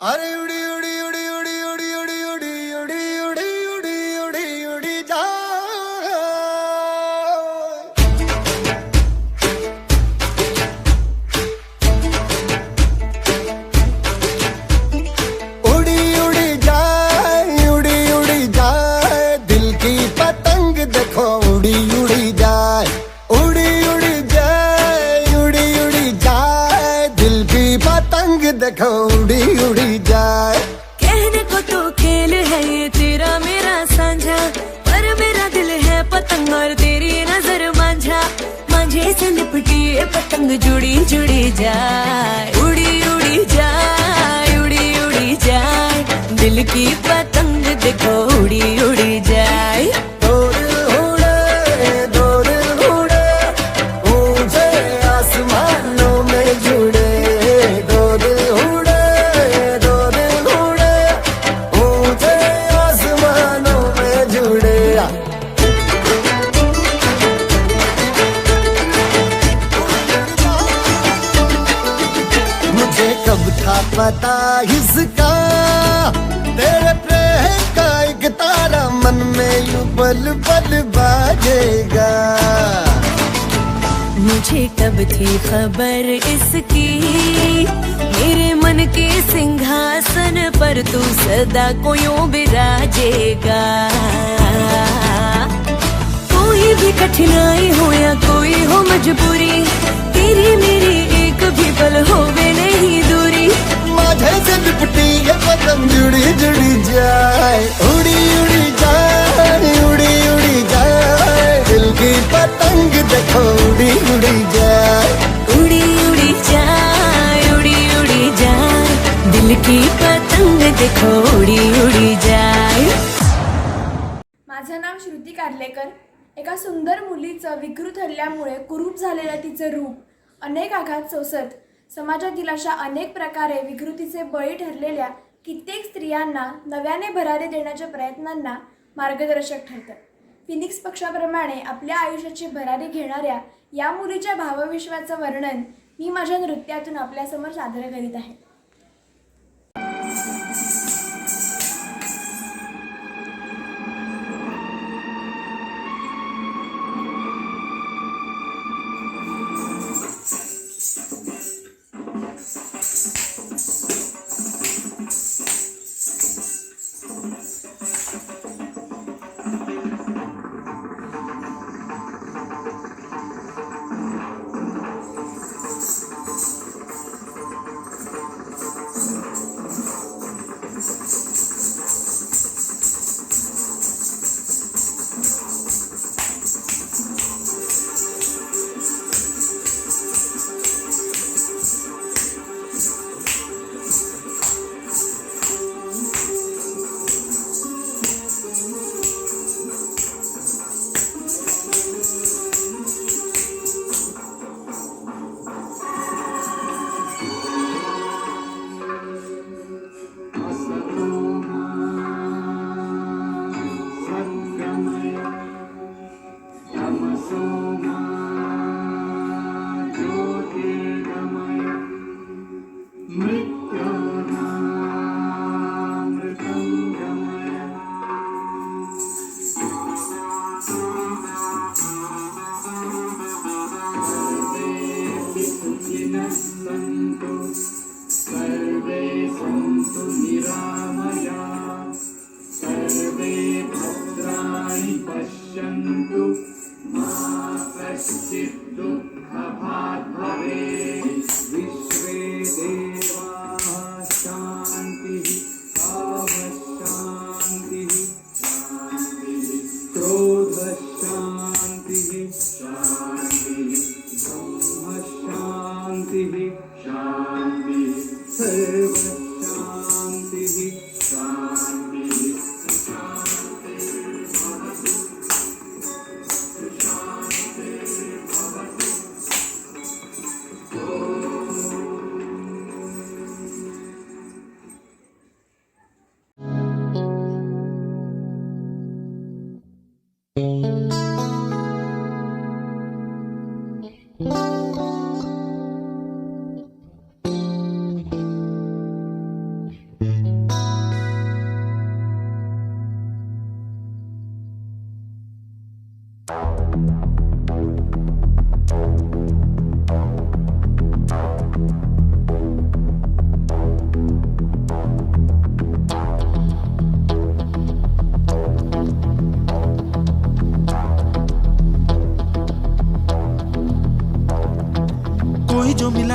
अरे उड़ी उड़ी उड़ी उड़ी उड़ी उड़ी उड़ी उड़ी उड़ी उड़ी उड़ी उड़ी जा उड़ी उड़ी जाए उड़ी उड़ी जाए दिल की पतंग देखो उड़ी उड़ी जाए उड़ी उड़ी जाए उड़ी उड़ी जाए दिल की पतंग देखो उड़ी उड़ी जाए। कहने को तो खेल है ये तेरा मेरा साझा, पर मेरा दिल है पतंग और तेरी नजर मांझा। मांझे से लिपटी ये पतंग जुड़ी जुड़ी जाए, उड़ी उड़ी जाए उड़ी उड़ी जाए दिल की पतंग देखो उड़ी उड़ी जाए। दो दिल उड़े ऊंचे आसमानों में जुड़े, दो दिल उड़े ऊंचे आसमानों में जुड़े। मुझे कब था पता इसका, तेरे प्रेम का एक तारा मन में यूं पल पल बाजेगा। मुझे कब थी खबर इसकी, मेरे मन के सिंहासन पर तू सदा को यूं बिराजेगा। कोई भी कठिनाई हो या कोई हो मजबूरी, तेरी मेरी एक भी पल होवे नहीं दूरी। माझे से लिपटी ये पतंग जुड़ी जुड़ी जाए, उड़ी उड़ी जाए उड़ी उड़ी जाए दिल की पतंग देखो उड़ी उड़ी जाए। उड़ी उड़ी जाए उड़ी उड़ी जाए दिल की पतंग देखो उड़ी उड़ी जाए। माझं नाव श्रुती कार्लेकर। एका सुंदर मुलीचं विकृत हल्ल्यामुळे कुरूप झालेलं तिचे रूप अनेक आघात सोसत समाजातील अशा अनेक प्रकारे विकृतीचे बळी ठरलेल्या कित्येक स्त्रियांना नव्याने भरारी देण्याच्या प्रयत्नांना मार्गदर्शक ठरतं। फिनिक्स पक्षाप्रमाणे आपल्या आयुष्याची भरारी घेणाऱ्या या मुलीच्या भावविश्वाचं वर्णन मी माझ्या नृत्यातून आपल्यासमोर सादर करीत आहे।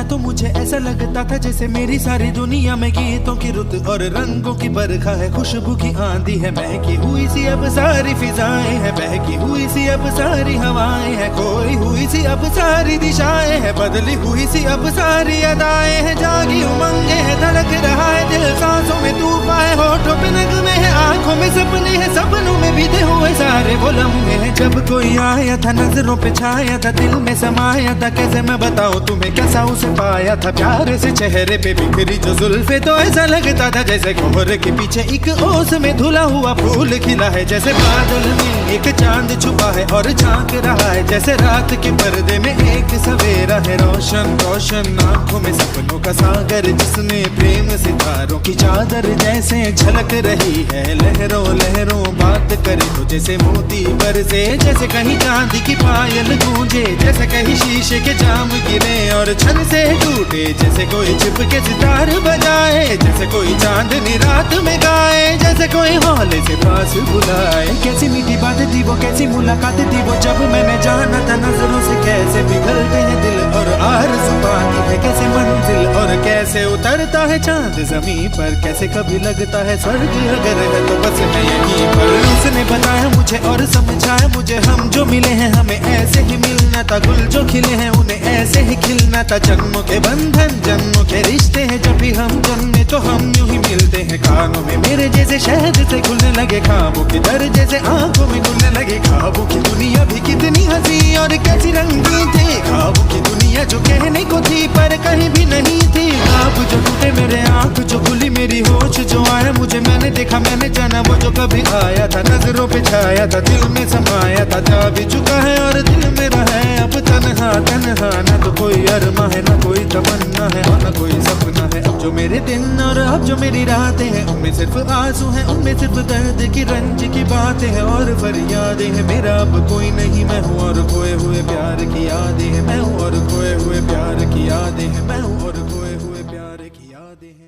तो मुझे ऐसा लगता था जैसे मेरी सारी दुनिया में गीतों की रुत और रंगों की बरखा है, खुशबू की आंधी है, महकी हुई सी अब सारी फिजाएं हैं, बहकी हुई सी अब सारी हवाएं हैं, खोई हुई सी अब सारी दिशाएं हैं, बदली हुई सी अब सारी अदाएं हैं, जागी उमंगे है, धड़क रहा है दिल, सांसों में तूफान है, होठों पे नगमे है, आंखों में सपने हैं, सपनों में बीते हुए सारे वो लम्हे हैं। जब कोई आया था नजरों पे छाया था, दिल में समाया था, कैसे मैं बताऊं तुम्हें कैसा उसे पाया था, प्यारे से चेहरे पे बिखरी जो जुल्फे, तो ऐसा लगता था जैसे कोहरे के पीछे एक ओस में धुला हुआ फूल खिला है, जैसे बादल में एक चांद छुपा है और झांक रहा है, जैसे रात के पर्दे में एक सवेरा है, रोशन रोशन आंखों में सपनों का सागर, जिसने प्रेम सितारों की चादर जैसे झलक रही है, लहरों लहरों बात करे तो जैसे मोती बरसे, जैसे कहीं चांदी की पायल गूंजे, जैसे कहीं शीशे के जाम गिरे और छन से टूटे, जैसे कोई छिप के सितार बजाए, जैसे कोई चांदनी रात में गाए, जैसे कोई हौले से पास बुलाए। कैसी मीठी बात थी वो, कैसी मुलाकात थी वो, जब मैंने जाना था नजरों से कैसे पिघलते हैं दिल और आरज़ू पाती है कैसे मंजिल, और कैसे उतरता है चांद जमीन पर, कैसे कभी लगता है स्वर्ग अगर है तो बस मैं यहीं पर। उसने बताया मुझे और समझाया मुझे, हम जो मिले हैं हमें ऐसे ही मिलना था, गुल जो खिले हैं उन्हें ऐसे ही खिलना था, जन्मों के बंधन जन्मों के रिश्ते हैं, जब भी हम जन्मे तो हम यूं ही मिलते हैं, कानों में मेरे जैसे शहद से खुलने लगे ख्वाबों के दर, जैसे आंखों में घुलने लगे ख्वाबों की दुनिया भी कितनी हंसी और कैसी रंगीन थी, ख्वाबों की दुनिया जो कहने को थी पर कहीं भी नहीं थी, ख्वाब जो टूटे मेरे आंख जो खुली मेरी होश जो आया मुझे, मैंने देखा मैंने जाना वो जो कभी आया था, नजरों पे छाया था दिल में समाया था, जा भी चुका है और दिल मेरा है अब तन्हा तन्हा, ना तो कोई अरमा है ना कोई तमन्ना है और ना कोई सपना है, अब जो मेरे दिन और अब जो मेरी रातें हैं उनमें सिर्फ आंसू हैं, उनमें सिर्फ दर्द की रंज की बातें हैं और फरियादें हैं, मेरा अब कोई नहीं मैं हूँ और खोए हुए प्यार की यादें हैं, मैं हूँ और खोए हुए प्यार की यादें हैं, मैं हूँ और खोए हुए प्यार की यादें हैं।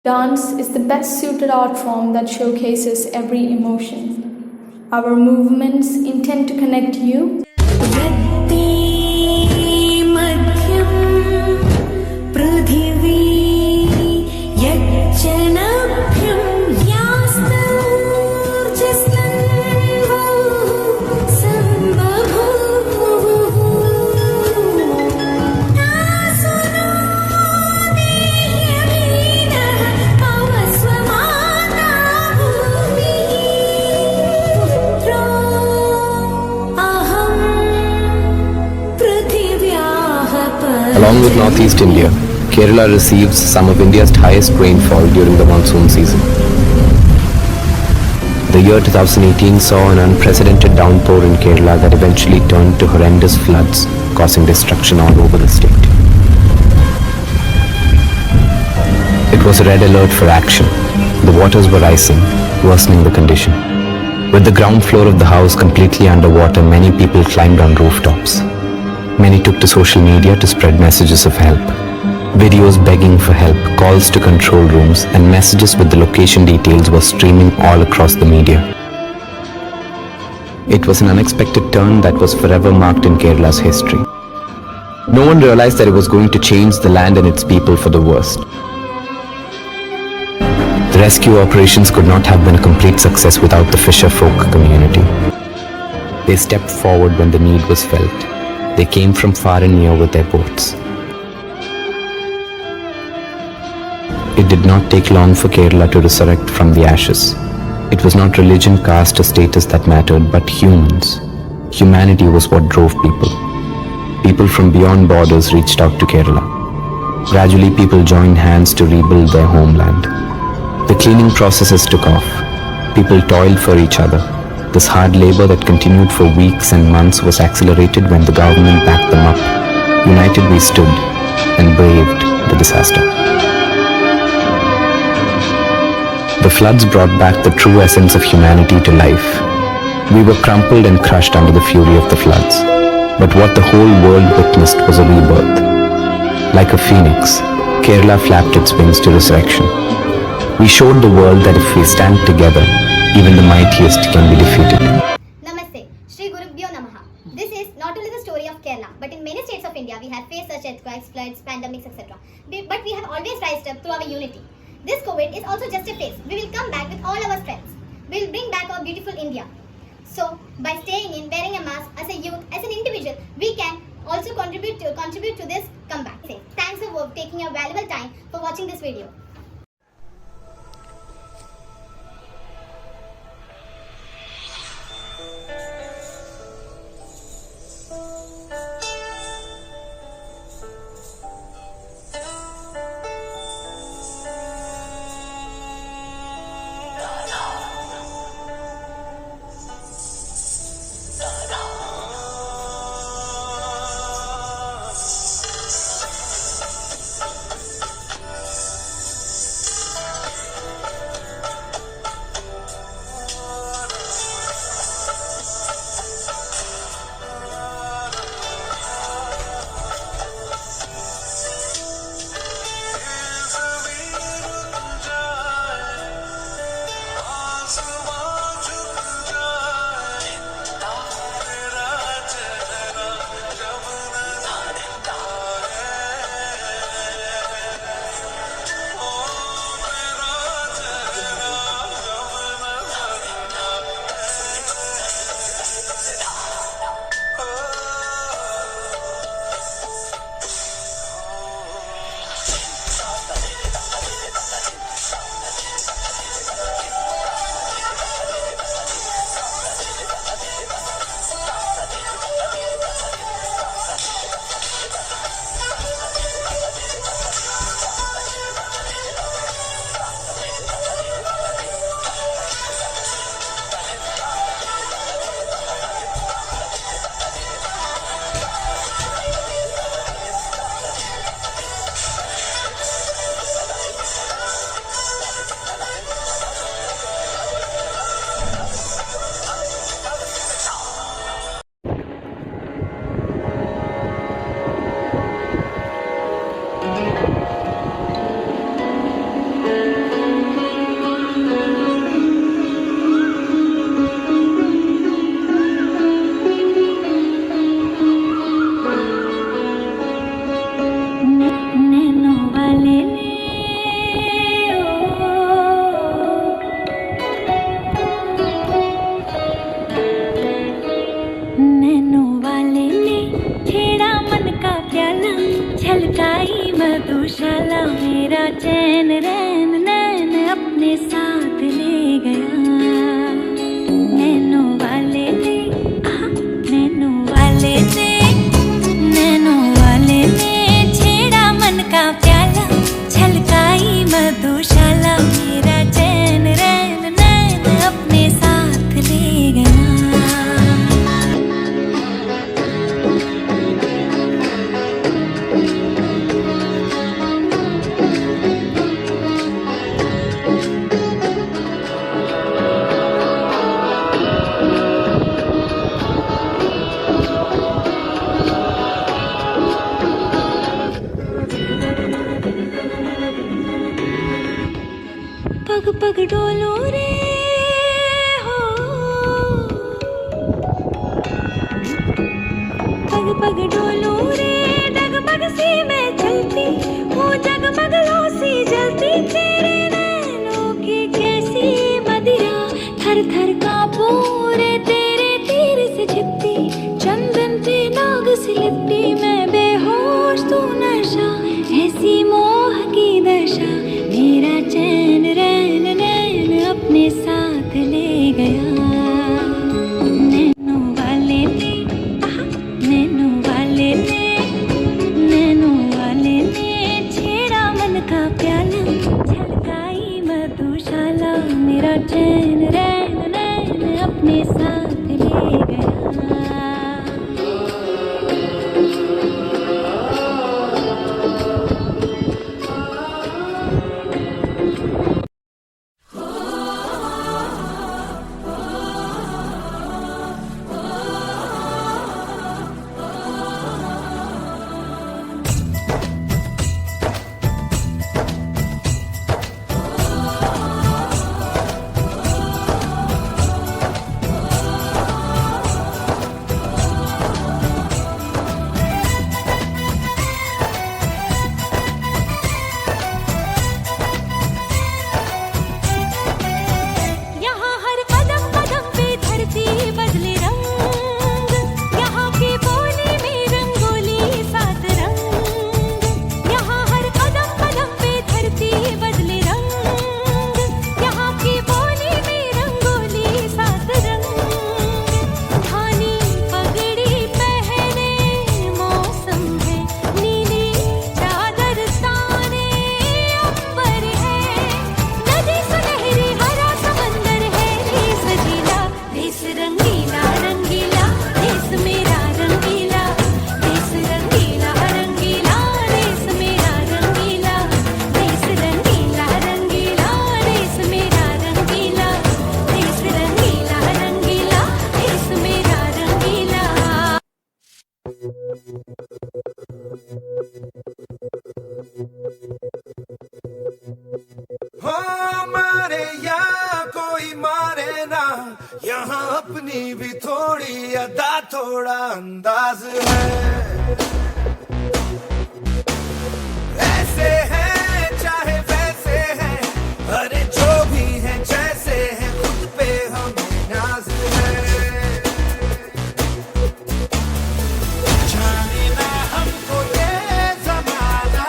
Dance is the best suited art form that showcases every emotion. Our movements intend to connect you Along with Northeast India, Kerala receives some of India's highest rainfall during the monsoon season. The year 2018 saw an unprecedented downpour in Kerala that eventually turned to horrendous floods, causing destruction all over the state. It was a red alert for action. The waters were rising, worsening the condition. With the ground floor of the house completely underwater, many people climbed on rooftops. Many took to social media to spread messages of help. Videos begging for help, calls to control rooms, and messages with the location details were streaming all across the media. It was an unexpected turn that was forever marked in Kerala's history. No one realized that it was going to change the land and its people for the worst. The rescue operations could not have been a complete success without the fisher folk community. They stepped forward when the need was felt. They came from far and near with their boats. It did not take long for Kerala to resurrect from the ashes. It was not religion, caste, or status that mattered, but humans. Humanity was what drove people. People from beyond borders reached out to Kerala. Gradually, people joined hands to rebuild their homeland. The cleaning processes took off. People toiled for each other. This hard labor that continued for weeks and months was accelerated when the government backed them up. United we stood and braved the disaster. The floods brought back the true essence of humanity to life. We were crumpled and crushed under the fury of the floods. But what the whole world witnessed was a rebirth. Like a phoenix, Kerala flapped its wings to resurrection. We showed the world that if we stand together, even the mightiest can be defeated. Namaste, Shri Gurubhyo Namaha. This is not only the story of Kerala, but in many states of India we have faced such earthquakes, floods, pandemics, etc. But we have always rised up through our unity. This COVID is also just a phase. We will come back with all our strengths. We will bring back our beautiful India. So, by staying in, wearing a mask, as a youth, as an individual, we can also contribute to this comeback. Thanks for taking your valuable time for watching this video. मधुशाला मेरा चैन रैन नैन अपने साथ ले गया nano वाले ने nano वाले ने nano वाले ने छेड़ा मन का प्याला छलकाई मधुशाला मेरा चैन रैन नैन अपने साथ ले गया पग पग डोलो रे हो पग पग डोलो रे डगमग सी मैं चलती हूँ जगमग लो सी जलती तेरे नैनों की कैसी मदिरा थर थर कांपू रे तेरे तीर से छिपती चंदन पे नाग से लिपटी मैं बेहोश तू नशा ऐसी मोह की दशा मेरा चैन रैन नैन अपने साथ ले गया नैनो वाले ने नैनो वाले ने नैनो वाले ने छेड़ा मन का प्याला छलकाई मधुशाला मेरा चैन रैन नैन अपने साथ ले गया यहाँ हर कदम कदम पे धरती बदले रंग यहाँ की बोली में रंगोली सात रंग यहाँ हर कदम कदम पे धरती बदले रंग यहाँ की बोली में रंगोली सात रंग धानी पगड़ी पहने मौसम है नीली चादर ताने अंबर है नदी सुनहरी हरा समंदर है देश सजीला देश रंगीला रंगीला देश मेरा रंगीला देश रंगीला रंगीला देश मेरा रंगीला देश रंगीला रंगीला देश मेरा रंगीला देश रंगीला रंगीला देश मेरा रंगीला हो मारे या कोई मारे ना यहाँ अपनी भी थोड़ी अदा थोड़ा अंदाज है ऐसे है चाहे वैसे है अरे जो भी है जैसे है खुद पे हमें नाज है जाने ना हमको ये जमाना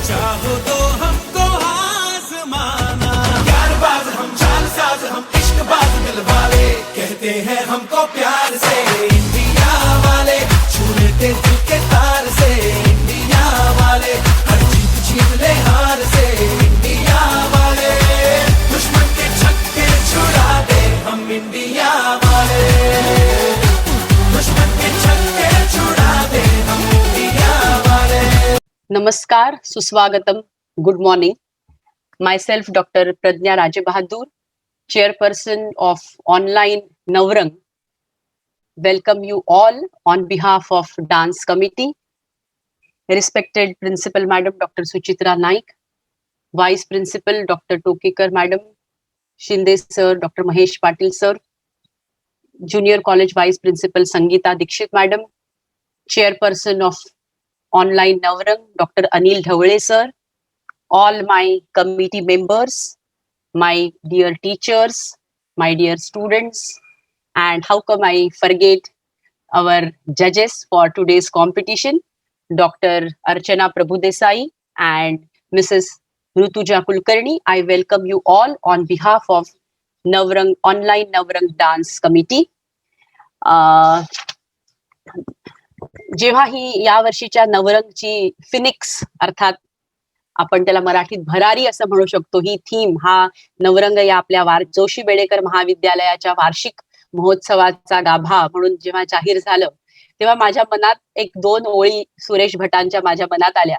चाहो तो हमको आजमाना यारबाज हम चालसाज हम इश्कबाज दिल वाले कहते हैं हमको प्यार से इंडिया वाले छू लेते दिल के तार से इंडिया वाले हर जीत जीत ले हार से इंडिया वाले दुश्मन के छक्के छुड़ा दे हम इंडिया वाले दुश्मन के छक्के छुड़ा दे हम इंडिया वाले नमस्कार, सुस्वागतम, good morning. Myself, Dr. Pradnya Rajabahadur, Chairperson of Online Navrang, welcome you all on behalf of Dance Committee. Respected Principal Madam Dr. Suchitra Naik, Vice Principal Dr. Tokekar Madam, Shinde Sir, Dr. Mahesh Patil Sir, Junior College Vice Principal Sangeeta Dikshit Madam, Chairperson of Online Navrang, Dr. Anil Dhawale Sir, all my committee members, my dear teachers, my dear students, and how come I forget our judges for today's competition. Dr. Archana Prabhudesai and Mrs. Rutuja Kulkarni. I welcome you all on behalf of Navrang Online Navrang Dance Committee. जेव्हा ही या वर्षीच्या नवरंगची Phoenix अर्थात आपण त्याला मराठीत भरारी असं म्हणू शकतो, ही थीम, हा नवरंग या आपल्या जोशी बेडेकर महाविद्यालयाच्या वार्षिक महोत्सवाचा गाभा म्हणून जेव्हा जाहीर झालं, तेव्हा माझ्या मनात एक 2 ओळी सुरेश भटांच्या माझ्या मनात आल्या.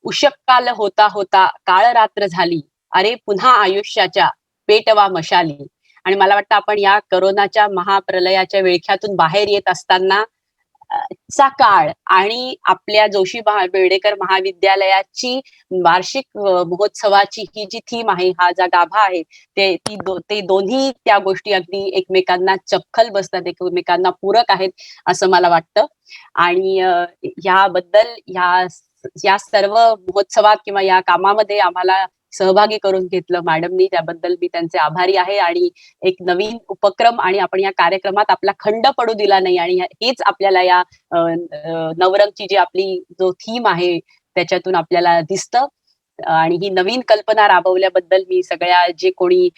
उशक्काल होता होता काळ रात्र झाली, अरे पुन्हा आयुष्याच्या पेटवा मशाली. आणि मला वाटतं आपण या करोनाच्या महाप्रलयाच्या विळख्यातून बाहेर येत असताना चा काळ आणि आपल्या जोशी बेडेकर महाविद्यालयाची वार्षिक महोत्सवाची ही जी थीम आहे, हा जा गाभा आहे, ते दोन्ही त्या गोष्टी अगदी एकमेकांना चपखल बसतात, एकमेकांना पूरक आहेत असं मला वाटतं. आणि याबद्दल या सर्व महोत्सवात किंवा या कामामध्ये आम्हाला सहभागी करून घेतलं मॅडमनी, त्याबद्दल मी त्यांचे आभारी आहे. आणि एक नवीन उपक्रम आणि आपण या कार्यक्रमात आपला खंड पडू दिला नाही आणि हेच आपल्याला या नवरंगची जी आपली जो थीम आहे त्याच्यातून आपल्याला दिसतं. आणि ही नवीन कल्पना राबवल्याबद्दल मी सगळ्या जे कोणी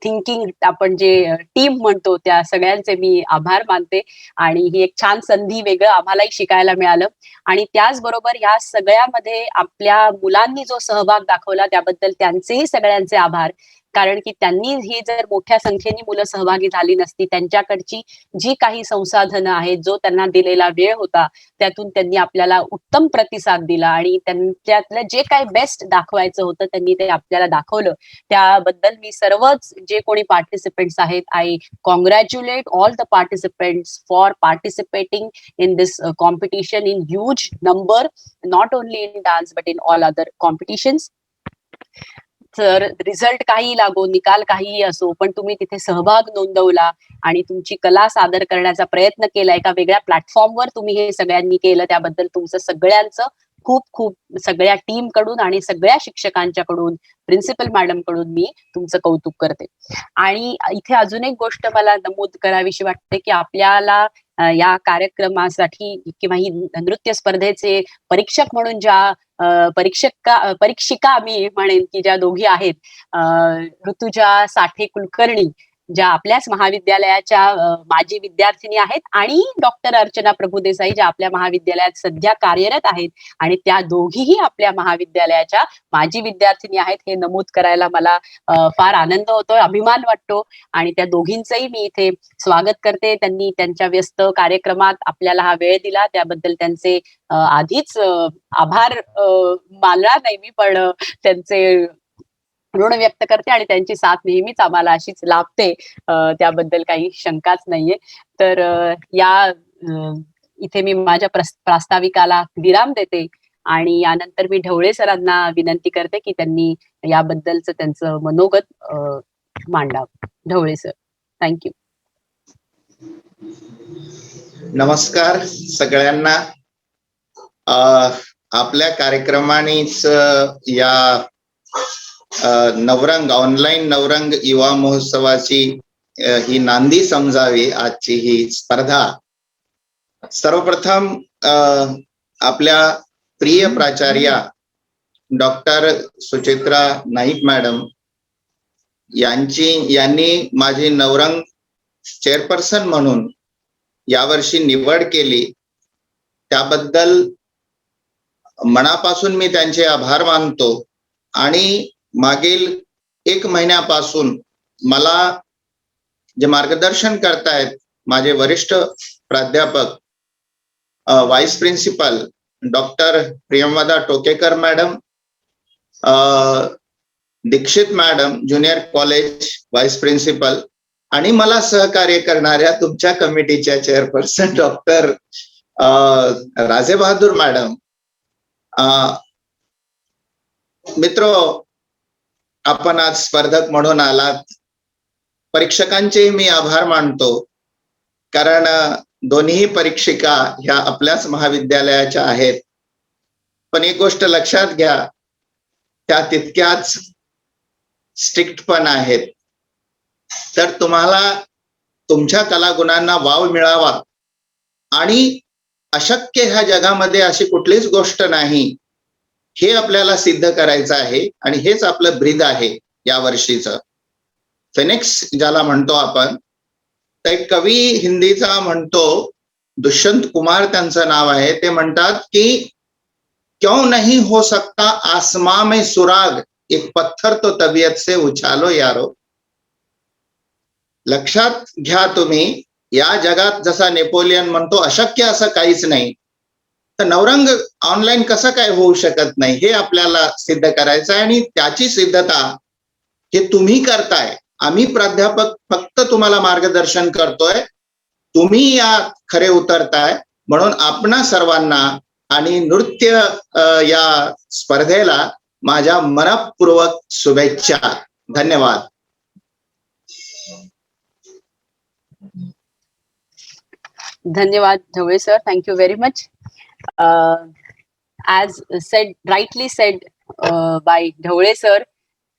थिंकिंग आपण जे टीम म्हणतो त्या सगळ्यांचे मी आभार मानते. आणि ही एक छान संधी, वेगळं आम्हालाही शिकायला मिळालं. आणि त्याचबरोबर या सगळ्यामध्ये आपल्या मुलांनी जो सहभाग दाखवला त्याबद्दल त्यांचेही सगळ्यांचे आभार. कारण की त्यांनी ही जर मोठ्या संख्येने मुलं सहभागी झाली नसती, त्यांच्याकडची जी काही संसाधनं आहेत, जो त्यांना दिलेला वेळ होता, त्यातून त्यांनी आपल्याला उत्तम प्रतिसाद दिला आणि त्यांच्यातलं जे काही बेस्ट दाखवायचं होतं त्यांनी ते आपल्याला दाखवलं. त्याबद्दल मी सर्वच जे कोणी पार्टिसिपेंट्स आहेत, I congratulate all the participants for participating in this competition in huge number, not only in dance but in all other competitions. तर रिझल्ट काही लागो, निकाल काहीही असो, पण तुम्ही तिथे सहभाग नोंदवला आणि तुमची कला सादर करण्याचा प्रयत्न केला, एका वेगळ्या प्लॅटफॉर्मवर तुम्ही हे सगळ्यांनी केलं, त्याबद्दल तुमचं सगळ्यांचं खूप खूप सगळ्या टीम कडून आणि सगळ्या शिक्षकांच्याकडून, प्रिन्सिपल मॅडम कडून मी तुमचं कौतुक करते. आणि इथे अजून एक गोष्ट मला नमूद करावीशी वाटते की आपल्याला या कार्यक्रमासाठी किंवा ही नृत्य स्पर्धेचे परीक्षक म्हणून ज्या परीक्षिका मी म्हणेन की ज्या दोघी आहेत, ऋतुजा साठे कुलकर्णी, ज्या आपल्याच महाविद्यालयाच्या माजी विद्यार्थिनी आहेत, आणि डॉक्टर अर्चना प्रभुदेसाई, ज्या आपल्या महाविद्यालयात सध्या कार्यरत आहेत आणि त्या दोघीही आपल्या महाविद्यालयाच्या माजी विद्यार्थिनी आहेत, हे नमूद करायला मला फार आनंद होतोय, अभिमान वाटतो. आणि त्या दोघींचंही मी इथे स्वागत करते. त्यांनी त्यांच्या व्यस्त कार्यक्रमात आपल्याला हा वेळ दिला, त्याबद्दल त्यांचे आधीच आभार मानणार नाही मी, पण त्यांचे ऋण व्यक्त करते आणि त्यांची साथ नेहमीच आम्हाला अशीच लाभते, त्याबद्दल काही शंकाच नाहीये. तर इथे मी माझ्या प्रास्ताविकाला विराम देते आणि यानंतर मी ढवळे सरांना विनंती करते की त्यांनी याबद्दलचं त्यांचं मनोगत मांडावं. Dhawale sir, thank you. नमस्कार सगळ्यांना. आपल्या कार्यक्रमानेच या नवरंग, ऑनलाईन नवरंग युवा महोत्सवाची ही नांदी समजावी आजची ही स्पर्धा. सर्वप्रथम आपल्या प्रिय प्राचार्या डॉक्टर सुचित्रा नाईक मॅडम यांनी माझी नवरंग चेअरपर्सन म्हणून यावर्षी निवड केली, त्याबद्दल मनापासून मी त्यांचे आभार मानतो. आणि मागील 1 महिन्यापासून मला जे मार्गदर्शन करतायत माझे वरिष्ठ प्राध्यापक, vice principal doctor Priyamvada Tokekar madam, Dixit madam junior college vice principal, आणि मला सहकार्य करणाऱ्या तुमच्या कमिटीच्या चेअरपर्सन डॉक्टर राजे बहादूर मॅडम. मित्रो, आपण आज स्पर्धक म्हणून आलात. परीक्षकांचेही मी आभार मानतो, कारण दोन्ही परीक्षिका ह्या आपल्याच महाविद्यालयाच्या आहेत. पण एक गोष्ट लक्षात घ्या, त्या तितक्याच स्ट्रिक्ट पण आहेत. तर तुम्हाला तुमच्या कलागुणांना वाव मिळावा आणि अशक्य ह्या जगामध्ये अशी कुठलीच गोष्ट नाही, हे आपल्याला सिद्ध करायचं आहे. आणि हेच आपलं ब्रीद आहे या वर्षीचं. फिनिक्स ज्याला म्हणतो आपण, तर एक कवी हिंदीचा म्हणतो, दुष्यंत कुमार त्यांचं नाव आहे, ते म्हणतात की क्यों नहीं हो सकता आसमां में सुराग, एक पत्थर तो तबीयत से उछालो यारो. लक्षात घ्या तुम्ही, या जगात जसा नेपोलियन म्हणतो अशक्य असं काहीच नाही, तर नवरंग ऑनलाईन कसं काय होऊ शकत नाही, हे आपल्याला सिद्ध करायचं आहे. आणि त्याची सिद्धता हे तुम्ही करताय. आम्ही प्राध्यापक फक्त तुम्हाला मार्गदर्शन करतोय, तुम्ही या खरे उतरताय. म्हणून आपणा सर्वांना आणि नृत्य या स्पर्धेला माझ्या मनपूर्वक शुभेच्छा. धन्यवाद. धन्यवाद Dhawale sir, thank you very much. As said, rightly said by Dhawale sir,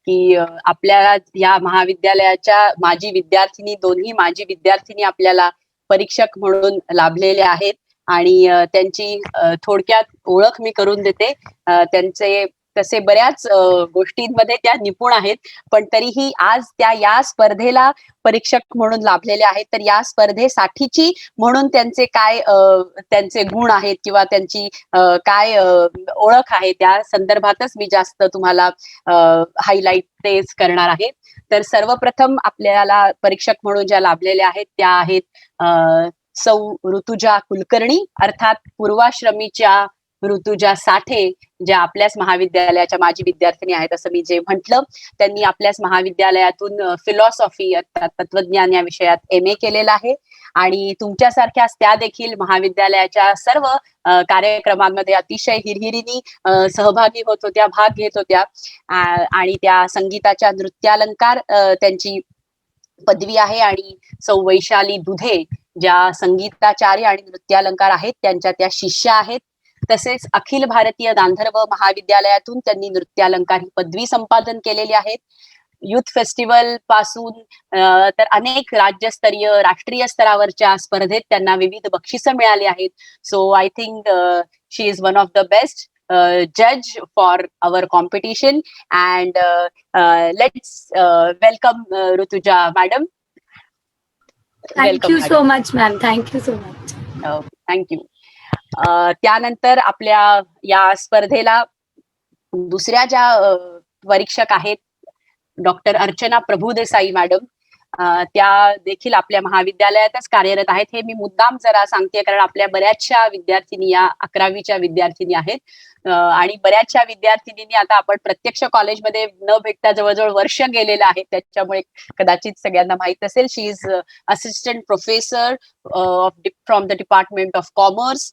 की आपल्या या महाविद्यालयाच्या माजी विद्यार्थिनी, दोन्ही माजी विद्यार्थिनी आपल्याला परीक्षक म्हणून लाभलेले आहेत. आणि त्यांची थोडक्यात ओळख मी करून देते. त्यांचे तसे बऱ्याच गोष्टींमध्ये त्या निपुण आहेत, पण तरीही आज त्या या स्पर्धेला परीक्षक म्हणून लाभलेले आहेत. तर या स्पर्धेसाठीची म्हणून त्यांचे काय त्यांचे गुण आहेत किंवा त्यांची काय ओळख आहे, त्या संदर्भातच मी जास्त तुम्हाला हायलाइट तेच करणार आहे. तर सर्वप्रथम आपल्याला परीक्षक म्हणून ज्या लाभलेल्या आहेत त्या आहेत सौ ऋतुजा कुलकर्णी, अर्थात पूर्वाश्रमीच्या ऋतुजा साठे, ज्या आपल्याच महाविद्यालयाच्या माजी विद्यार्थिनी आहेत असं मी जे म्हटलं. त्यांनी आपल्याच महाविद्यालयातून फिलॉसॉफी अर्थात तत्वज्ञान या विषयात MA केलेला आहे. आणि तुमच्यासारख्याच त्या देखील महाविद्यालयाच्या सर्व कार्यक्रमांमध्ये अतिशय हिरहिरीने सहभागी होत होत्या, भाग घेत होत्या. आणि त्या संगीताच्या नृत्यालंकार त्यांची पदवी आहे. आणि सौ वैशाली दुधे, ज्या संगीताचार्य आणि नृत्यालंकार आहेत, त्यांच्या त्या शिष्या आहेत. तसेच अखिल भारतीय गांधर्व महाविद्यालयातून त्यांनी नृत्यालंकार ही पदवी संपादन केलेली आहेत. युथ फेस्टिवल पासून तर अनेक राज्यस्तरीय, राष्ट्रीय स्तरावरच्या स्पर्धेत त्यांना विविध बक्षिसं मिळाली आहेत. So I think she is one of the best judge for our competition, and let's welcome Rutuja madam. Thank you so much, ma'am. Thank you so much. Thank you. त्यानंतर आपल्या या स्पर्धेला दुसऱ्या ज्या परीक्षक आहेत, डॉक्टर अर्चना प्रभुदेसाई मॅडम, त्या देखील आपल्या महाविद्यालयातच कार्यरत आहेत. हे मी मुद्दाम जरा सांगते कारण आपल्या बऱ्याचशा विद्यार्थिनी या 11वीच्या विद्यार्थिनी आहेत. आणि बऱ्याचशा विद्यार्थिनींनी आता आपण प्रत्यक्ष कॉलेजमध्ये न भेटता जवळजवळ वर्ष गेलेलं आहे, त्याच्यामुळे कदाचित सगळ्यांना माहित असेल. She is assistant professor from the department of commerce.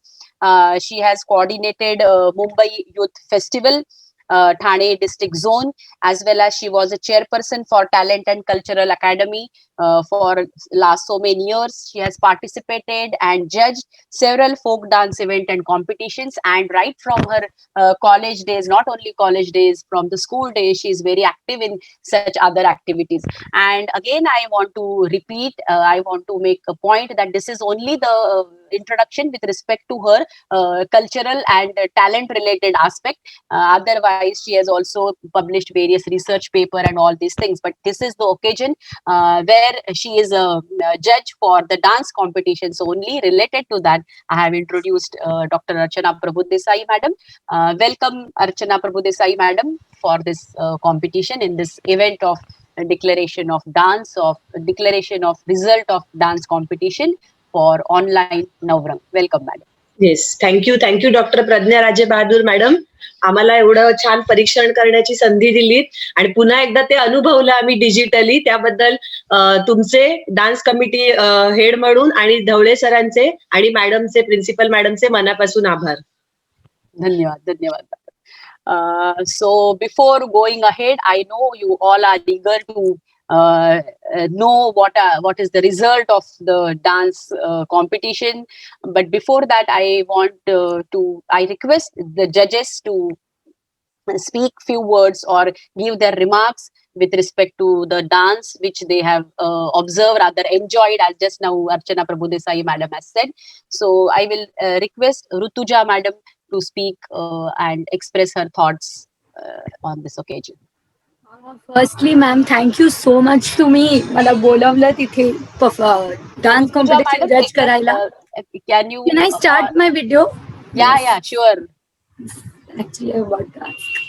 She has coordinated Mumbai youth festival, Thane district zone, as well as she was a chairperson for Talent and Cultural Academy for last so many years. She has participated and judged several folk dance event and competitions, and right from her college days, not only college days, from the school days, she is very active in such other activities. And again, I want to repeat, I want to make a point that this is only the introduction with respect to her cultural and talent related aspect. Otherwise, she has also published various research paper and all these things, but this is the occasion where she is a judge for the dance competition. So only related to that, I have introduced Dr. Archana Prabhudesai madam. Welcome Archana Prabhudesai madam for this competition in this event of declaration of dance, of declaration of result of dance competition for online Navrang. Welcome madam. Yes, thank you doctor Pragya राजे Bahadur madam. आम्हाला एवढं छान परीक्षण करण्याची संधी दिलीत आणि पुन्हा एकदा ते अनुभवलं आम्ही डिजिटली. त्याबद्दल तुमचे डान्स कमिटी हेड म्हणून आणि ढवळे सरांचे आणि मॅडमचे, प्रिन्सिपल मॅडमचे मनापासून आभार. धन्यवाद. धन्यवाद. So before going ahead, I know you all are eager to know what is the result of the dance competition, but before that I request the judges to speak few words or give their remarks with respect to the dance which they have observed, rather enjoyed, as just now Archana Prabhudesai madam has said. So I will request Rutuja madam to speak and express her thoughts on this occasion. Firstly ma'am thank you so much तुम्ही मला बोलवलं तिथे dance Rutuja competition madam, जज करायला. can you Can I start my video? yeah sure. Actually, I want to ask.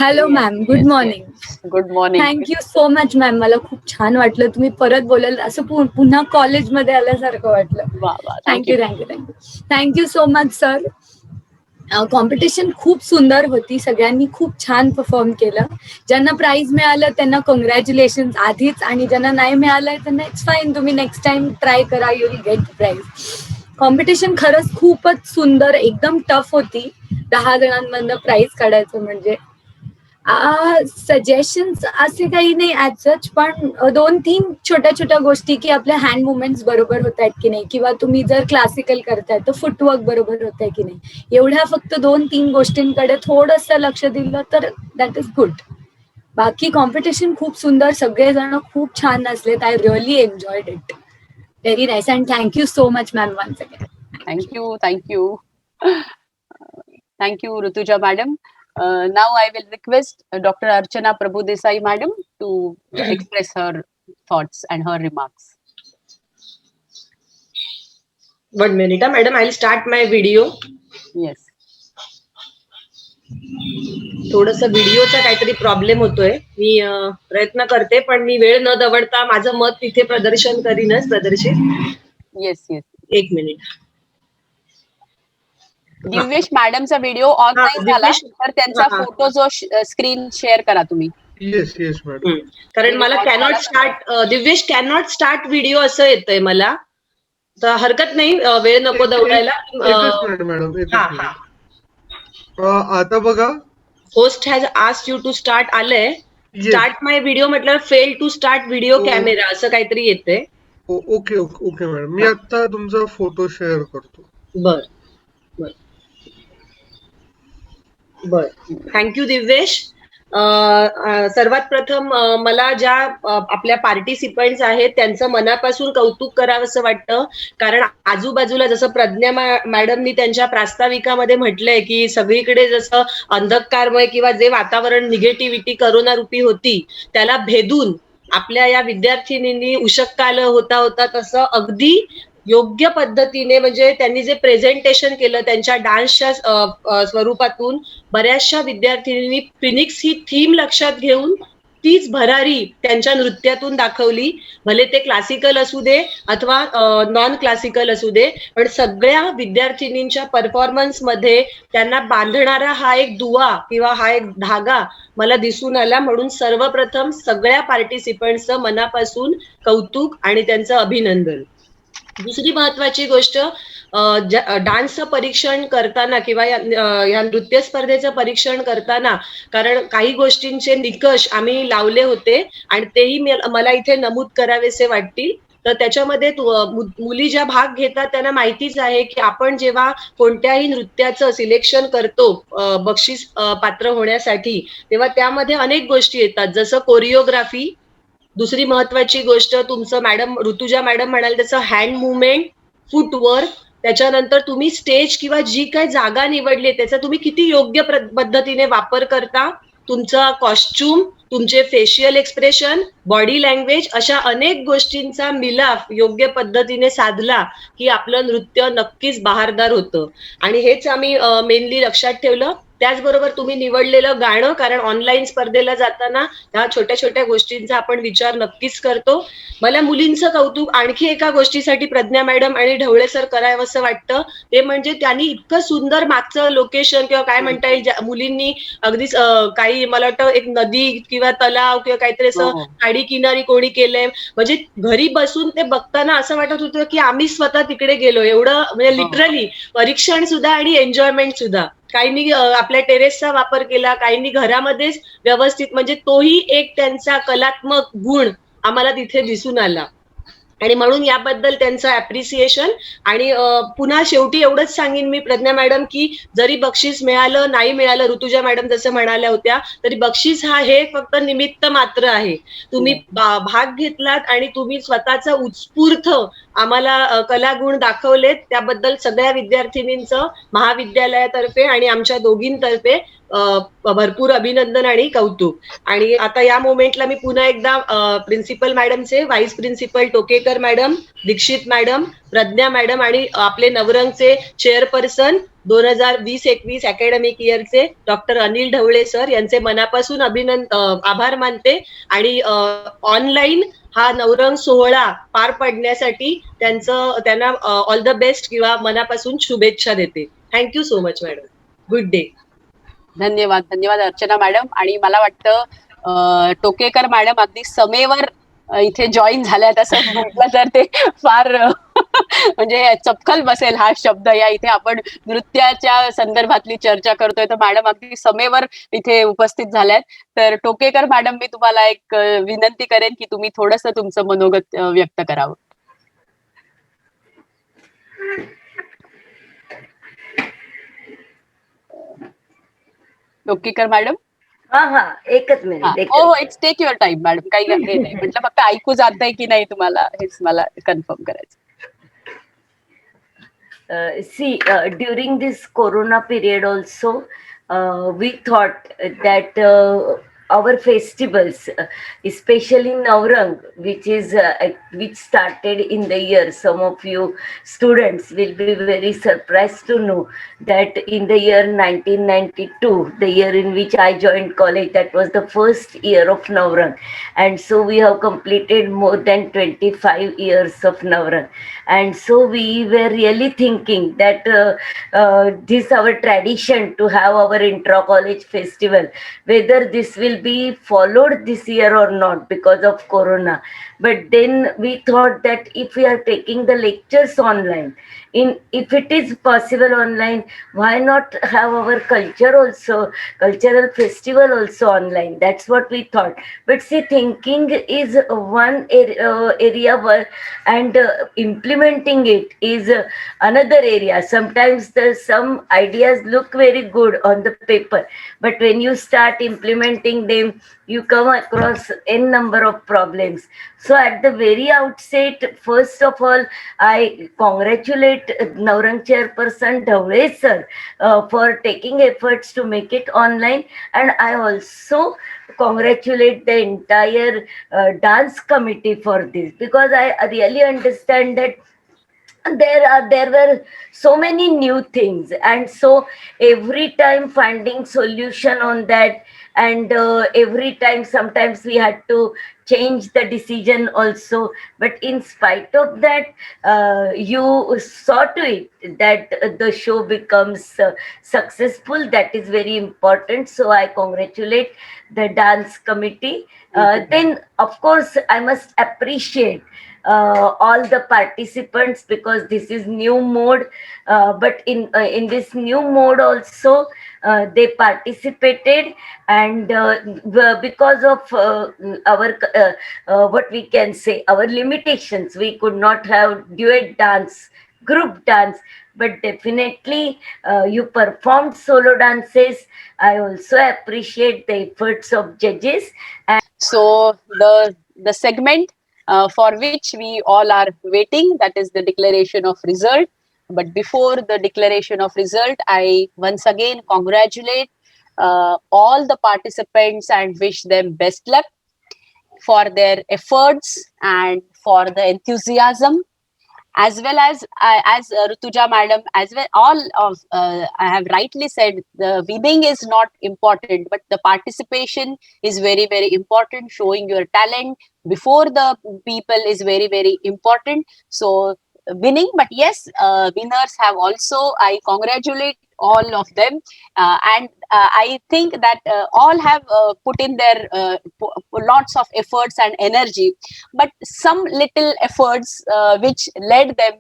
Hello Yes, ma'am, good yes, morning. yes. Good morning. Thank you so much ma'am. मला खूप छान वाटलं तुम्ही परत बोलाल, असं पुन्हा कॉलेजमध्ये आल्यासारखं वाटलं. Wow, wow, thank thank you you. Thank you thank you thank you so much sir. Competition खूप सुंदर होती, सगळ्यांनी खूप छान परफॉर्म केलं. ज्यांना प्राइज मिळालं त्यांना कॉंग्रॅच्युलेशन आधीच, आणि ज्यांना नाही मिळालंय त्यांना इट्स फाईन, तुम्ही नेक्स्ट टाइम ट्राय करा, you will get prize. Competition खरंच खूपच सुंदर, एकदम टफ होती. 10 जणांमधनं प्राइज काढायचं म्हणजे सजेशन्स असे काही नाही ऍज सच, पण 2-3 छोट्या छोट्या गोष्टी की आपल्या हँड मुवमेंट्स बरोबर होत आहेत की नाही, किंवा तुम्ही जर क्लासिकल करताय तर फुटवर्क बरोबर होत आहे की नाही, एवढ्या फक्त 2-3 गोष्टींकडे थोडंसं लक्ष दिलं तर दॅट इज गुड. बाकी कॉम्पिटिशन खूप सुंदर, सगळेजण खूप छान नसलेत. I really enjoyed it. Very nice and thank you so much ma'am once again. Thank you. Thank you, Rutuja madam. Now I will request Dr. Archana Prabhudesai madam to express her thoughts and her remarks. 1 minute, madam. I'll start my video. Yes. थोडस व्हिडिओचा काहीतरी problem होतोय. मी प्रयत्न करते, पण मी वेळ न दवडता माझं मत तिथे प्रदर्शित. Yes. 1 मिनिट. दिव्येश मॅडमचा व्हिडिओ ऑन नाही झाला तर त्यांचा फोटो जो स्क्रीन शेअर करा तुम्ही. Yes madam. कारण मला cannot start, Divyesh cannot start video असं येतंय मला, तर हरकत नाही, वेळ नको दवडायला. मॅडम आता बघा, host has asked you to start आलंय. स्टार्ट माय व्हिडिओ म्हटलं fail to start video camera असं काहीतरी येते. ओके मॅडम, मी आता तुमचा फोटो शेअर करतो. बर, थँक्यू दिव्येश. सर्वात प्रथम मला ज्या आपल्या पार्टिसिपंट्स आहेत त्यांचं मनापासून कौतुक करावंसं वाटतं, कारण आजूबाजूला जसं प्रज्ञा मॅडमनी त्यांच्या प्रास्ताविकामध्ये म्हटलंय की सगळीकडे जसं अंधकारमय किंवा जे वातावरण निगेटिव्हिटी करोना रूपी होती त्याला भेदून आपल्या या विद्यार्थिनींनी उशक्काल होता तसं अगदी योग्य पद्धतीने, म्हणजे त्यांनी जे प्रेझेंटेशन केलं त्यांच्या डान्सच्या स्वरूपातून बऱ्याचशा विद्यार्थिनींनी फिनिक्स ही थीम लक्षात घेऊन तीच भरारी त्यांच्या नृत्यातून दाखवली. भले ते क्लासिकल असू दे अथवा नॉन क्लासिकल असू दे, पण सगळ्या विद्यार्थिनींच्या परफॉर्मन्स मध्ये त्यांना बांधणारा हा एक दुवा किंवा हा एक धागा मला दिसून आला. म्हणून सर्वप्रथम सगळ्या पार्टिसिपंट्सचं मनापासून कौतुक आणि त्यांचं अभिनंदन. दुसरी महत्वाची गोष्ट, डान्सचं परीक्षण करताना किंवा या नृत्य स्पर्धेचं परीक्षण करताना, कारण काही गोष्टींचे निकष आम्ही लावले होते आणि तेही मला इथे नमूद करावेसे वाटतील. तर त्याच्यामध्ये मुली ज्या भाग घेतात त्यांना माहितीच आहे की आपण जेव्हा कोणत्याही नृत्याचं सिलेक्शन करतो बक्षीस पात्र होण्यासाठी, तेव्हा त्यामध्ये अनेक गोष्टी येतात, जसं कोरिओग्राफी. दुसरी महत्वाची गोष्ट तुमचं मॅडम ऋतुजा मॅडम म्हणाल त्याचं हँड मुवमेंट, फुटवर्क. त्याच्यानंतर तुम्ही स्टेज किंवा जी काही जागा निवडली त्याचा तुम्ही किती योग्य पद्धतीने वापर करता, तुमचा कॉस्ट्युम, तुमचे फेशियल एक्सप्रेशन, बॉडी लँग्वेज, अशा अनेक गोष्टींचा मिलाफ योग्य पद्धतीने साधला की आपलं नृत्य नक्कीच बहारदार होतं. आणि हेच आम्ही मेनली लक्षात ठेवलं. त्याचबरोबर तुम्ही निवडलेलं गाणं, कारण ऑनलाईन स्पर्धेला जाताना ह्या छोट्या छोट्या गोष्टींचा आपण विचार नक्कीच करतो. मला मुलींचं कौतुक आणखी एका गोष्टीसाठी प्रज्ञा मॅडम आणि ढवळे सर करावंसं वाटतं, ते म्हणजे त्यांनी इतकं सुंदर मागचं लोकेशन किंवा काय म्हणता येईल, मुलींनी अगदीच काही मला वाटतं एक नदी किंवा तलाव किंवा काहीतरी असं खाडी किनारी कोणी केलंय, म्हणजे घरी बसून ते बघताना असं वाटत होतं की आम्ही स्वतः तिकडे गेलो. एवढं म्हणजे लिटरली परीक्षण सुद्धा आणि एन्जॉयमेंट सुद्धा. काहींनी आपल्या टेरेसचा वापर केला, काहींनी घरामध्येच व्यवस्थित, म्हणजे तोही एक त्यांचा कलात्मक गुण आम्हाला तिथे दिसून आला. आणि म्हणून याबद्दल त्यांचं ऍप्रिसिएशन. आणि पुन्हा शेवटी एवढंच सांगेन मी प्रज्ञा मॅडम, की जरी बक्षीस मिळालं नाही मिळालं, ऋतुजा मॅडम जसं म्हणाल्या होत्या, तरी बक्षीस हे फक्त निमित्त मात्र आहे. तुम्ही भाग घेतलात आणि तुम्ही स्वतःचा उत्स्फूर्त आम्हाला कलागुण दाखवलेत, त्याबद्दल सगळ्या विद्यार्थिनींचं महाविद्यालयातर्फे आणि आमच्या दोघींतर्फे भरपूर अभिनंदन आणि कौतुक. आणि आता या मोमेंटला मी पुन्हा एकदा प्रिन्सिपल मॅडमचे, vice principal Tokekar madam, Dixit madam, Pradnya madam आणि आपले नवरंगचे चेअरपर्सन 2020-21 अकॅडमिक इयरचे डॉक्टर अनिल ढवळे सर यांचे मनापासून आभार मानते. आणि ऑनलाईन हा नवरंग सोहळा पार पडण्यासाठी त्यांना ऑल द बेस्ट किंवा मनापासून शुभेच्छा देते. Thank you so much madam. Good day. धन्यवाद धन्यवाद अर्चना मॅडम. आणि मला वाटतं टोकेकर मॅडम अगदी समेवर इथे जॉईन झाल्यात असं म्हटलं तर ते फार म्हणजे चपखल बसेल हा शब्द. या इथे आपण नृत्याच्या संदर्भातली चर्चा करतोय तर मॅडम अगदी समेवर इथे उपस्थित झाल्यात. तर टोकेकर मॅडम, मी तुम्हाला एक विनंती करेन की तुम्ही थोडंसं तुमचं मनोगत व्यक्त करावं. टोकेकर मॅडम. हा एकच मिनिट. हो, it's take your time madam. काही हे नाही, म्हटलं फक्त ऐकू जातंय की नाही तुम्हाला हेच मला कन्फर्म करायचं. See, during this corona period also, we thought that our festivals, especially Navrang, which started in the year, some of you students will be very surprised to know that in the year 1992, the year in which I joined college, that was the first year of Navrang. And so we have completed more than 25 years of Navrang. And so we were really thinking that this our tradition to have our intra-college festival, whether this will be followed this year or not because of corona. But then we thought that if we are taking the lectures online, if it is possible online, why not have our cultural festival also online? That's what we thought. But see, thinking is one area and implementing it is another area. Sometimes some ideas look very good on the paper, but when you start implementing them, you come across n number of problems. So at the very outset, first of all, I congratulate Navrang Chairperson Dhawale sir for taking efforts to make it online, and I also congratulate the entire dance committee for this, because I really understand that there were so many new things, and so every time finding solution on that, and every time sometimes we had to change the decision also. But in spite of that, you saw to it that the show becomes successful. That is very important, so I congratulate the dance committee. Then of course I must appreciate all the participants, because this is new mode, but in this new mode also they participated, and because of our what we can say, our limitations, we could not have duet dance, group dance, but definitely you performed solo dances. I also appreciate the efforts of judges. And so the segment for which we all are waiting, that is the declaration of result. But before the declaration of result, I once again congratulate all the participants and wish them best luck for their efforts and for the enthusiasm, as well as Rutuja madam, as well all of I have rightly said, the winning is not important, but the participation is very, very important. Showing your talent before the people is very, very important. So winning, but yes, winners have also, I congratulate all of them, and I think that all have put in their lots of efforts and energy, but some little efforts which led them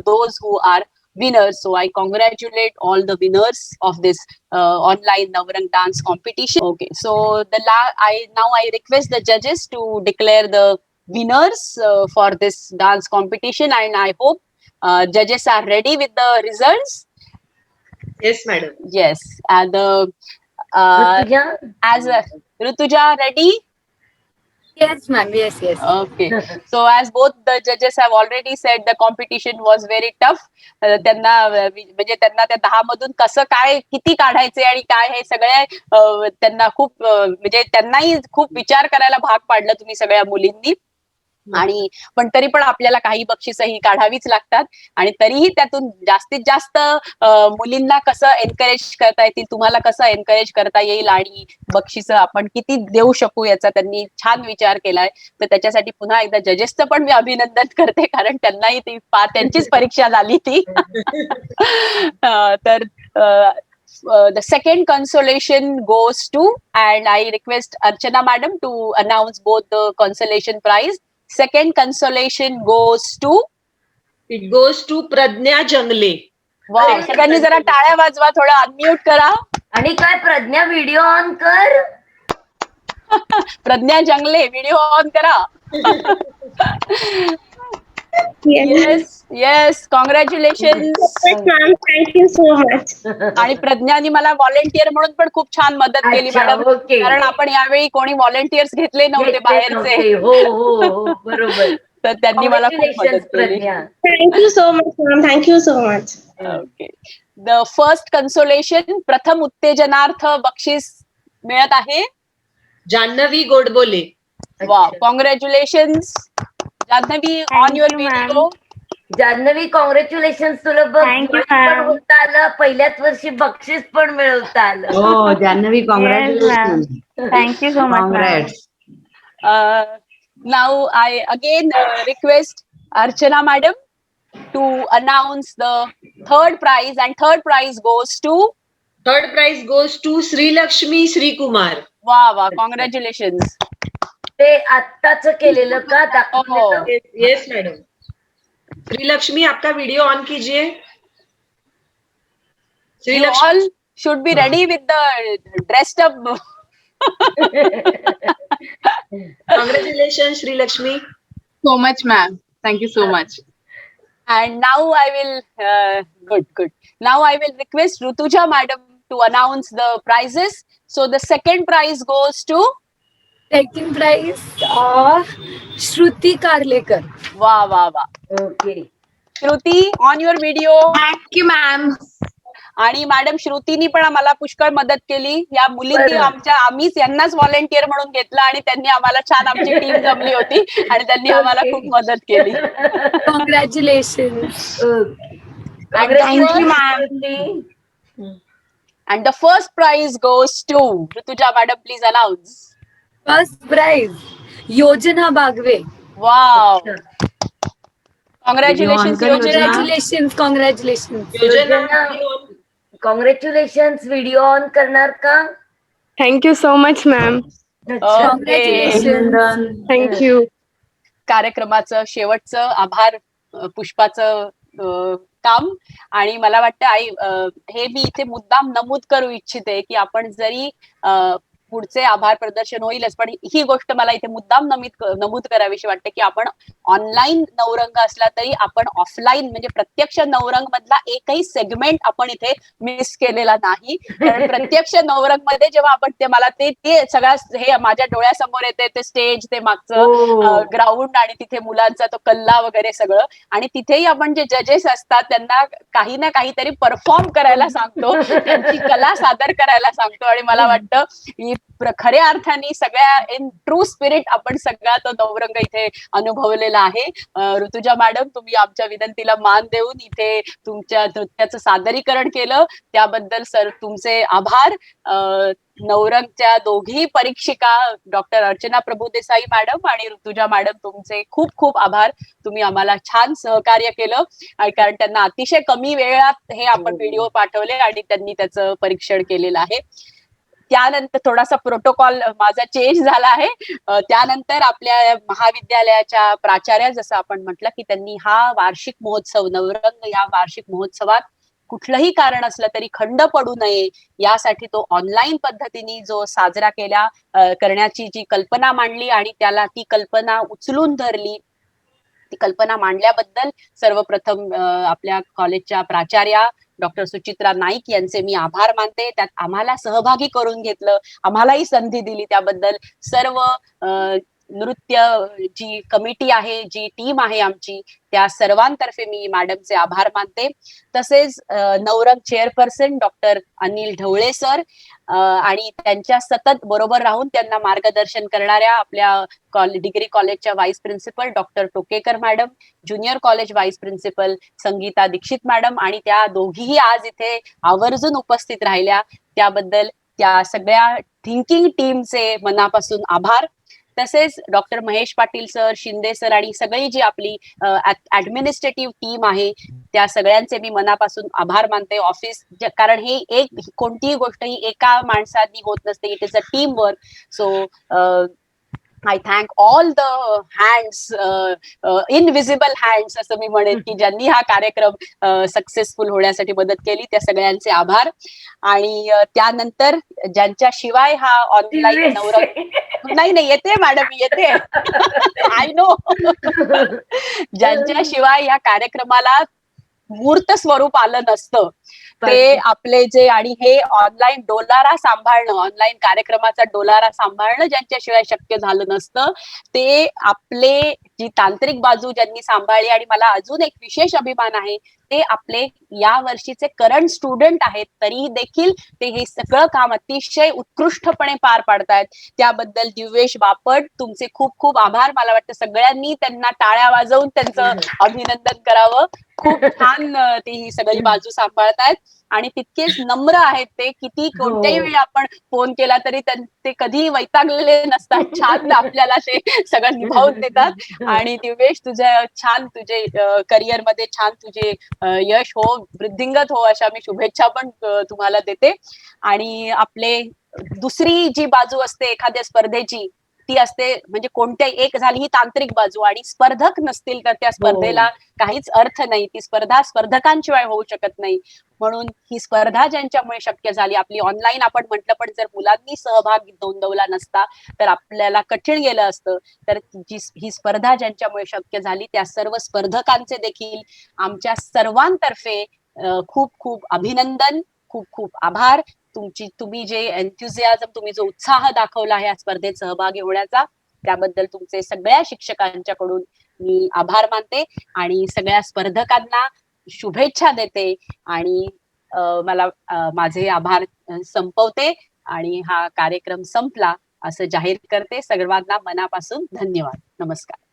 those who are winners. So I congratulate all the winners of this online Navrang dance competition. Okay, so I request the judges to declare the winners for this dance competition, and I hope judges are ready with the results. Yes madam. Yes, and Rutuja? as Rutuja, ready? Yes, ma'am. Yes, yes. Okay. So as both the judges have already said, the competition was very tough. त्यांना म्हणजे त्यांना त्या 10 मधून कसं काय किती काढायचे आणि काय हे सगळे त्यांना खूप म्हणजे त्यांनाही खूप विचार करायला भाग पाडलं तुम्ही सगळ्या मुलींनी. आणि पण तरी पण आपल्याला काही बक्षिसही काढावीच लागतात आणि तरीही त्यातून जास्तीत जास्त मुलींना कसं एनकरेज करता येतील, तुम्हाला कसं एनकरेज करता येईल आणि बक्षिसं आपण किती देऊ शकू याचा त्यांनी छान विचार केलाय. तर त्याच्यासाठी पुन्हा एकदा जजेसचं पण मी अभिनंदन करते, कारण त्यांनाही ती त्यांचीच परीक्षा झाली ती. तर the second consolation goes to, and I request Archana madam to announce both the consolation prize. Second consolation goes to, it goes to Pragya Jangle. Wow, सगळ्यांनी जरा टाळ्या वाजवा, थोडं अनम्यूट करा. आणि काय प्रज्ञा व्हिडिओ ऑन कर. प्रज्ञा जंगले व्हिडिओ ऑन करा. Yes congratulation. Thank you so much. आणि प्रज्ञानी मला व्हॉलेंटियर म्हणून पण खूप छान मदत केली मॅडम, कारण आपण यावेळी कोणी व्हॉलेंटियर्स घेतले नव्हते बाहेरचे. हो बरोबर. तर त्यांनी मला खूप मदत केली. Thank you so much ma'am. Thank you so much. Okay. The first consolation, प्रथम उत्तेजनार्थ बक्षीस मिळत आहे जान्हवी गोडबोले. वा, congratulations Janhavi on your video. Janhavi congratulation, तुला पण होता आलं, पहिल्याच वर्षी बक्षीस पण मिळवता आलं. हो Janhavi, congratulation. Thank you so much. Now I again request Archana madam to announce the third prize, and third prize goes to, third prize goes to Shrilakshmi Shrikumar. वा, कॉंग्रॅच्युलेशन्स. ते आत्ताच केलेलं का दाखवलेलं? Yes madam. श्रीलक्ष्मी, आपका वीडियो ऑन कीजिए. You all should be ready with the dressed up. Congratulations, Srilakshmi. So much, ma'am. Thank you so much. And now I will, good. Now I will request Rutuja madam to announce the prizes. So the second prize goes to, Second prize, Shruti Karlekar. Wow. Okay. Shruti, on your video. Thank you ma'am. आणि madam श्रुतीनी पण आम्हाला पुष्कळ मदत केली. या मुलींनी आम्हीच यांनाच व्हॉलेंटियर म्हणून घेतलं आणि त्यांनी आम्हाला छान, आमची टीम जमली होती आणि त्यांनी आम्हाला खूप मदत केली. Congratulations. Thank you, ma'am. And the first prize goes to Rutuja madam. Please announce. First prize, Yojana Bagwe. Wow. Congratulations, Yojana. Congratulations. Congratulations. Video on करणार का? Thank you so much ma'am. Thank you. कार्यक्रमाचं शेवटचं आभार पुष्पाचं काम. आणि मला वाटतं आई, हे मी इथे मुद्दाम नमूद करू इच्छिते की आपण जरी पुढचे आभार प्रदर्शन होईलच, पण ही गोष्ट मला इथे मुद्दाम नमूद करावीशी वाटते की आपण ऑनलाईन नवरंग असला तरी आपण ऑफलाईन म्हणजे प्रत्यक्ष नवरंग मधला एकही सेगमेंट आपण इथे मिस केलेला नाही. कारण प्रत्यक्ष नवरंग मध्ये जेव्हा आपण मला ते सगळं हे माझ्या डोळ्यासमोर येते, ते स्टेज, ते मागचं ग्राउंड आणि तिथे मुलांचा तो कल्ला वगैरे सगळं, आणि तिथेही आपण जे जजेस असतात त्यांना काही ना काहीतरी परफॉर्म करायला सांगतो, त्यांची कला सादर करायला सांगतो. आणि मला वाटतं ही खऱ्या अर्थाने सगळ्या इन ट्रू स्पिरिट आपण सगळा तो नवरंग इथे अनुभवलेला आहे. ऋतुजा मॅडम, तुम्ही आमच्या विनंतीला मान देऊन इथे तुमच्या नृत्याचं सादरीकरण केलं, त्याबद्दल सर तुमचे आभार. नवरंगच्या दोघी परीक्षिका डॉक्टर अर्चना प्रभुदेसाई मॅडम आणि ऋतुजा मॅडम, तुमचे खूप खूप आभार. तुम्ही आम्हाला छान सहकार्य केलं, कारण त्यांना अतिशय कमी वेळात हे आपण व्हिडिओ पाठवले आणि त्यांनी त्याचं परीक्षण केलेलं आहे. त्यानंतर थोडासा प्रोटोकॉल माझा चेंज झाला आहे. त्यानंतर आपल्या महाविद्यालयाच्या प्राचार्या, जसं आपण म्हटलं की त्यांनी हा वार्षिक महोत्सव, नवरंग या वार्षिक महोत्सवात कुठलंही कारण असलं तरी खंड पडू नये यासाठी तो ऑनलाईन पद्धतीने जो साजरा करण्याची जी कल्पना मांडली आणि त्याला ती कल्पना उचलून धरली, ती कल्पना मांडल्याबद्दल सर्वप्रथम आपल्या कॉलेजच्या प्राचार्या डॉक्टर सुचित्रा नाईक यांचे मी आभार मानते. त्यात आम्हाला सहभागी करून घेतलं, आम्हालाही संधी दिली, त्याबद्दल सर्व नृत्य जी कमिटी आहे, जी टीम आहे आमची, त्या सर्वांतर्फे मी मॅडमचे आभार मानते. तसेच Navrang chairperson doctor Anil Dhawale sir आणि त्यांच्या सतत बरोबर राहून त्यांना मार्गदर्शन करणाऱ्या आपल्या डिग्री कॉलेजच्या vice principal doctor Tokekar madam, junior college vice principal Sangeeta Dixit madam, आणि त्या दोघीही आज इथे आवर्जून उपस्थित राहिल्या, त्याबद्दल त्या सगळ्या थिंकिंग टीमचे मनापासून आभार. तसेच doctor Mahesh Patil sir, Shinde sir आणि सगळी जी आपली ऍडमिनिस्ट्रेटिव्ह टीम आहे त्या सगळ्यांचे मी मनापासून आभार मानते. ऑफिस, कारण हे कोणतीही गोष्ट ही एका माणसाने होत नसते, it is a team work. So I thank all the hands, invisible hands असं मी म्हणेन, की ज्यांनी हा कार्यक्रम सक्सेसफुल होण्यासाठी मदत केली, त्या सगळ्यांचे आभार. आणि त्यानंतर ज्यांच्याशिवाय हा ऑनलाईन नवरंग नाही येते मॅडम, येते आय नो ज्यांच्याशिवाय या कार्यक्रमाला मूर्त स्वरूप आलं नसतं ते आपले जे, आणि हे ऑनलाईन डोलारा सांभाळणं, ऑनलाईन कार्यक्रमाचा डोलारा सांभाळणं ज्यांच्याशिवाय शक्य झालं नसतं, ते आपले जी तांत्रिक बाजू ज्यांनी सांभाळली, आणि मला अजून एक विशेष अभिमान आहे, ते आपले या वर्षीचे करंट स्टुडंट आहेत, तरी देखील ते हे सगळं काम अतिशय उत्कृष्टपणे पार पाडतायत. त्याबद्दल दिवेश बापट, तुमचे खूप खूप आभार. मला वाटतं सगळ्यांनी त्यांना टाळ्या वाजवून त्यांचं अभिनंदन करावं. खूप छान ते ही सगळी बाजू सांभाळतायत आणि तितकेच नम्र आहेत ते. किती कोणत्याही वेळी आपण फोन केला तरी ते कधी वैतागलेले नसतात. छान आपल्याला ते सगळं निभावून देतात. आणि दिवेश, तुझे करिअर मध्ये छान तुझे यश हो, वृद्धिंगत हो, अशा मी शुभेच्छा पण तुम्हाला देते. आणि आपले दुसरी जी बाजू असते एखाद्या स्पर्धेची, ती असते म्हणजे एक झाली ही तांत्रिक बाजू, आणि स्पर्धक नसतील तर त्या स्पर्धेला काहीच अर्थ नाही. ती स्पर्धा स्पर्धकांशिवाय होऊ शकत नाही. म्हणून ही स्पर्धा ज्यांच्यामुळे शक्य झाली, आपली ऑनलाईन आपण म्हटलं, पण जर मुलांनी सहभाग नोंदवला नसता तर आपल्याला कठीण गेलं असतं. तर ही स्पर्धा ज्यांच्यामुळे शक्य झाली त्या सर्व स्पर्धकांचे देखील आमच्या सर्वांतर्फे खूप खूप अभिनंदन, खूप खूप आभार. तुम्ही जे एन्थुझियाझम, तुम्ही जो उत्साह दाखवला आहे या स्पर्धेत सहभागी होण्याचा, त्याबद्दल तुमचे सगळ्या शिक्षकांच्याकडून मी आभार मानते आणि सगळ्या स्पर्धकांना शुभेच्छा देते. आणि मला माझे आभार संपवते आणि हा कार्यक्रम संपला असं जाहीर करते. सर्वांना मनापासून धन्यवाद. नमस्कार.